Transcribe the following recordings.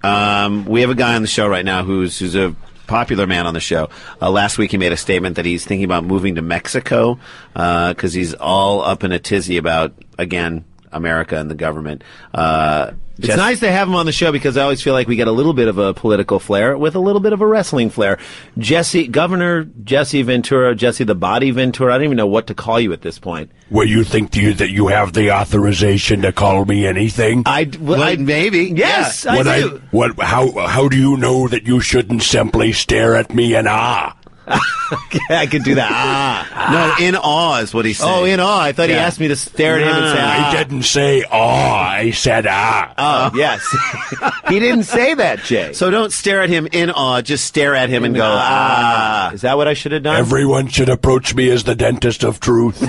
We have a guy on the show right now who's a popular man on the show. Last week he made a statement that he's thinking about moving to Mexico because he's all up in a tizzy about, again, America and the government. It's nice to have him on the show because I always feel like we get a little bit of a political flair with a little bit of a wrestling flair. Governor Jesse Ventura, Jesse the Body Ventura. I don't even know what to call you at this point. Well, you think that you have the authorization to call me anything? Maybe. Yes, yeah. I do. How do you know that you shouldn't simply stare at me in awe? I could do that. No, in awe is what he said. Oh, in awe. I thought he asked me to stare at him and say, I didn't say awe. I said Oh, yes. He didn't say that, Jay. So don't stare at him in awe. Just stare at him and go, Is that what I should have done? Everyone should approach me as the dentist of truth.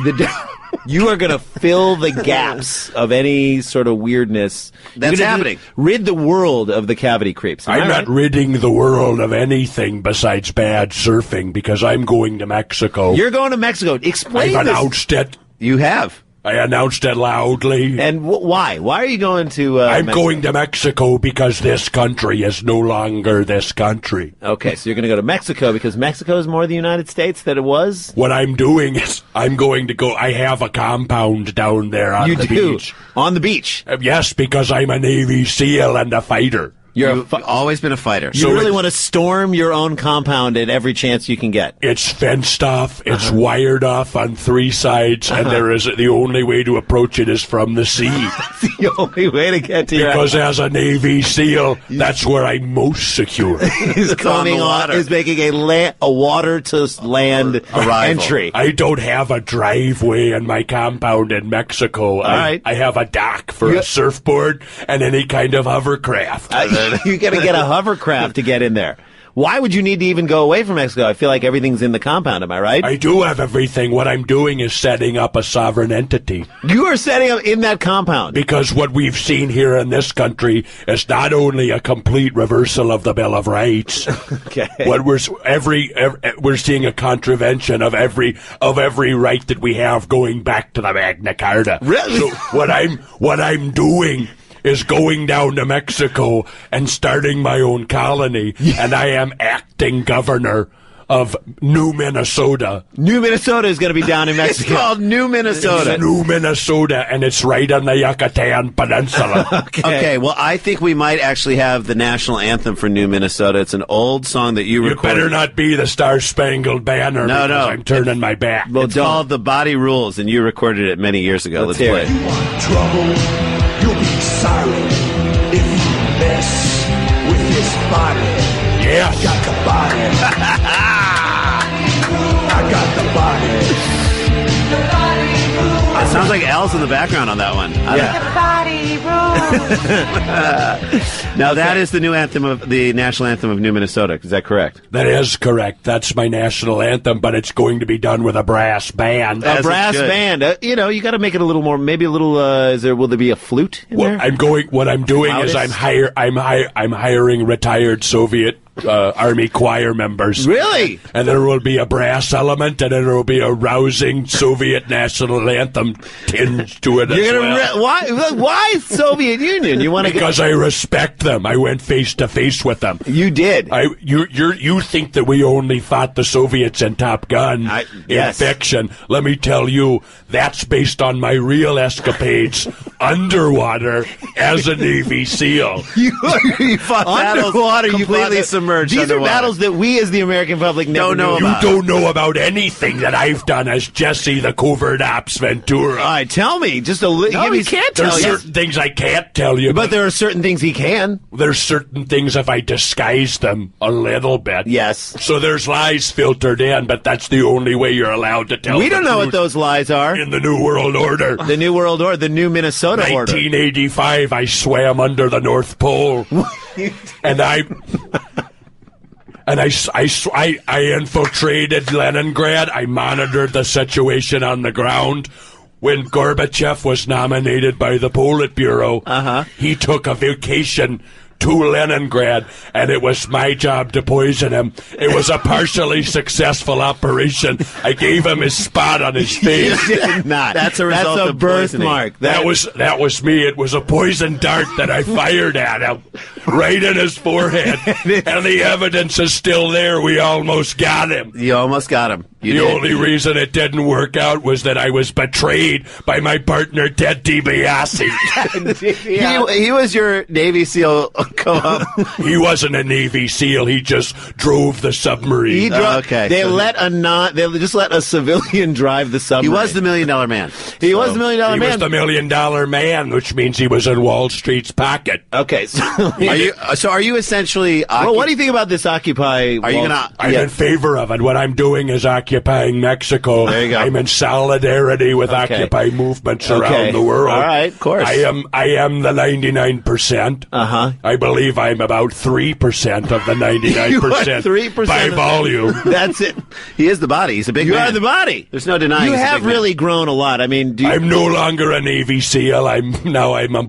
You are going to fill the gaps of any sort of weirdness. That's happening. Rid the world of the cavity creeps. I'm not ridding the world of anything besides bad surfing because I'm going to Mexico. You're going to Mexico. Explain I've announced it. You have. I announced it loudly. And why? Why are you going to I'm Mexico? going to Mexico because this country is no longer this country. Okay, so you're going to go to Mexico because Mexico is more the United States than it was? What I'm doing is I'm going to go. I have a compound down there on the beach. On the beach? Yes, because I'm a Navy SEAL and a fighter. You've always been a fighter. You really want to storm your own compound at every chance you can get. It's fenced off. It's wired off on 3 sides, and the only way to approach it is from the sea. That's the only way to get to your Because as a Navy SEAL, that's where I'm most secure. He's coming on. He's making a water to land entry. I don't have a driveway in my compound in Mexico. I have a dock for a surfboard and any kind of hovercraft. You got to get a hovercraft to get in there. Why would you need to even go away from Mexico? I feel like everything's in the compound. Am I right? I do have everything. What I'm doing is setting up a sovereign entity. You are setting up in that compound? Because what we've seen here in this country is not only a complete reversal of the Bill of Rights. Okay. What we're seeing a contravention of every right that we have going back to the Magna Carta. Really? So what I'm doing is going down to Mexico and starting my own colony, and I am acting governor of New Minnesota. New Minnesota is going to be down in Mexico. It's called New Minnesota. It's New Minnesota, and it's right on the Yucatan Peninsula. Okay, well, I think we might actually have the national anthem for New Minnesota. It's an old song that you recorded. You better not be the Star-Spangled Banner because I'm turning my back. Well, it's called The Body Rules, and you recorded it many years ago. Let's play it. You want trouble? You'll be silent if you mess with this body. Yeah. I got the body. I got the body. It sounds like Al's in the background on that one. Now that is the new anthem of the national anthem of New Minnesota. Is that correct? That is correct. That's my national anthem, but it's going to be done with a brass band. A brass band. You got to make it a little more. Maybe a little. Will there be a flute in there? What I'm doing is I'm hiring retired Soviet Army choir members. Really? And there will be a brass element, and there will be a rousing Soviet national anthem tinge to it. Why Soviet Union? You want to? Because I respect them. I went face to face with them. You did. You think that we only fought the Soviets in Top Gun in fiction? Let me tell you, that's based on my real escapades underwater as a Navy SEAL. You fought underwater. You completely submerged. These are battles that we, as the American public, never know about. You don't know about anything that I've done as Jesse the Covert Ops Ventura. All right, tell me. Just a little. No, he can't tell you. There's certain things I can't tell you. But there are certain things he can. There's certain things if I disguise them a little bit. Yes. So there's lies filtered in, but that's the only way you're allowed to tell. We don't know what those lies are. In the New World Order. The New World Order. The New Minnesota Order. 1985, I swam under the North Pole. And I infiltrated Leningrad. I monitored the situation on the ground. When Gorbachev was nominated by the Politburo, he took a vacation to Leningrad, and it was my job to poison him. It was a partially successful operation. I gave him his spot on his face. You did not. That's a result That's a of poisoning. birthmark. That was me. It was a poison dart that I fired at him, right in his forehead. And the evidence is still there. We almost got him. You almost got him. The only reason it didn't work out was that I was betrayed by my partner, Ted DiBiase. He was your Navy SEAL co-op. He wasn't a Navy SEAL. He just drove the submarine. Okay. They just let a civilian drive the He submarine. was the $1 million man. He was the $1 million He man. was the $1 million man, which means he was in Wall Street's pocket. Okay, so Are you essentially? well, what do you think about this Occupy? Are you gonna? I'm in favor of it. What I'm doing is occupying Mexico. There you go. I'm in solidarity with Occupy movements around the world. All right, of course. I am the 99%. I believe I'm about 3% of the 99%. You are 3% by of the- volume. That's it. He is the body. He's a big You man. are the body. There's no denying. You he's a have big man. really grown a lot. I mean, I'm no longer a Navy SEAL. I'm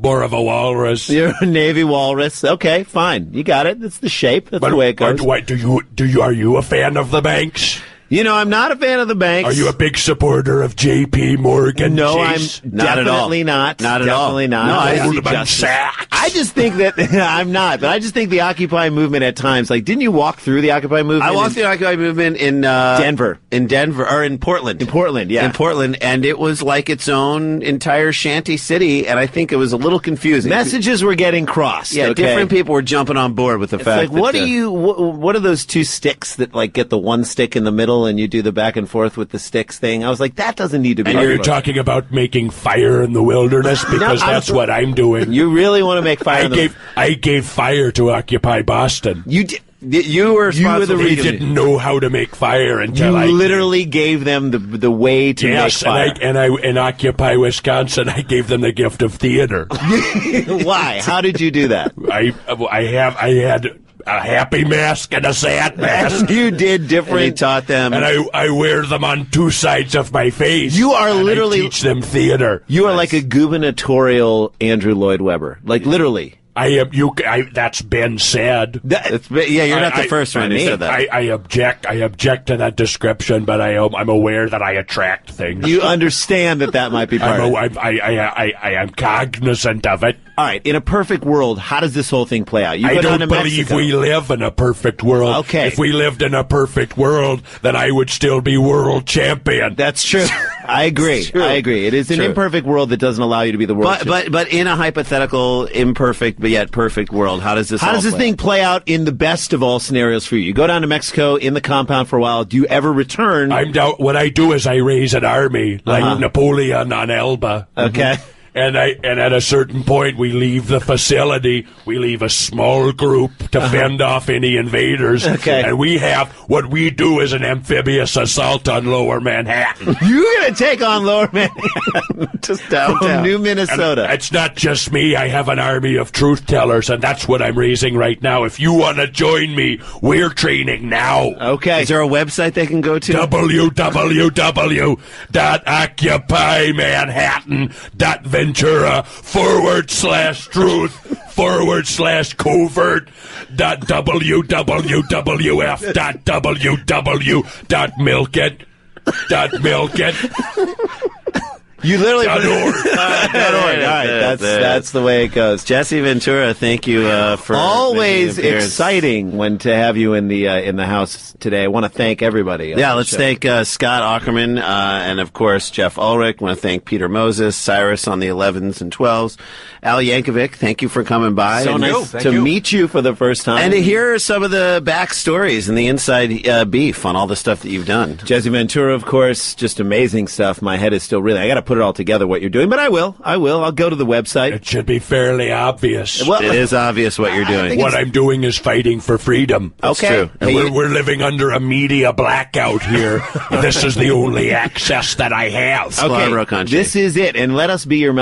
more of a walrus. You're a Navy walrus. Okay, fine. You got it. That's the shape. That's the way it goes. Are you a fan of the banks? You know, I'm not a fan of the banks. Are you a big supporter of J.P. Morgan? No, Chase? I'm Not at all. definitely not. Not at all. Definitely not. No, I see Goldman justice. Sachs. I just think that I'm not, but I just think the Occupy movement at times, like, didn't you walk through the Occupy movement? I walked the Occupy movement in Denver. or in Portland. In Portland, yeah. In Portland, and it was like its own entire shanty city, and I think it was a little confusing. Messages were getting crossed. Yeah, okay? different people were jumping on board with the It's fact. like, what that, what are those two sticks that, like, get the one stick in the middle and you do the back and forth with the sticks thing? I was like, that doesn't need to be. And you're talking about making fire in the wilderness because that's what I'm doing. You really want to make fire? I gave fire to Occupy Boston. You did. You were responsible. They didn't know how to make fire until You I literally gave them the way to make fire. and I in Occupy Wisconsin, I gave them the gift of theater. Why? How did you do that? I had a happy mask and a sad mask. You did different. And he taught them. And I wear them on two sides of my face. You are and literally- I teach them theater. You are like a gubernatorial Andrew Lloyd Webber. Like, literally. I am you. That's been said. You're not the first one who said that. I object. I object to that description, but I'm aware that I attract things. You understand that might be part of it. I am cognizant of it. All right, in a perfect world, how does this whole thing play out? You I go down don't to believe Mexico. we live in a perfect world. Okay. If we lived in a perfect world, then I would still be world champion. That's true. I agree. True. I agree. It is an True. imperfect world that doesn't allow you to be the world champion. But in a hypothetical, imperfect but yet perfect world, how does this? How does this thing play out in the best of all scenarios for you? You go down to Mexico in the compound for a while. Do you ever return? I'm down. What I do is I raise an army like Napoleon on Elba. Okay. And at a certain point, we leave the facility. We leave a small group to fend off any invaders. Okay. And what we do is an amphibious assault on Lower Manhattan. You're going to take on Lower Manhattan. Just downtown. From New Minnesota. And it's not just me. I have an army of truth tellers, and that's what I'm raising right now. If you want to join me, we're training now. Okay. Is there a website they can go to? www.ventura.www.milkit.milkit. You literally .org. All right, that's the way it goes. Jesse Ventura, thank you for Always making an appearance. exciting when to have you in the house today. I want to thank everybody. Yeah, let's thank Scott Ackerman and, of course, Jeff Ulrich. I want to thank Peter Moses, Cyrus on the 11s and 12s. Al Yankovic, thank you for coming by. So and nice to meet you for the first time. And to hear some of the backstories and the inside beef on all the stuff that you've done. Jesse Ventura, of course, just amazing stuff. My head is still reeling. I got to put it all together what you're doing, but I will. I'll go to the website. It should be fairly obvious. Well, It is obvious what you're doing. What I'm doing is fighting for freedom. okay. true. And Hey, we're living under a media blackout here. This is the only access that I have. Scarborough country. This is it, and let us be your mouth.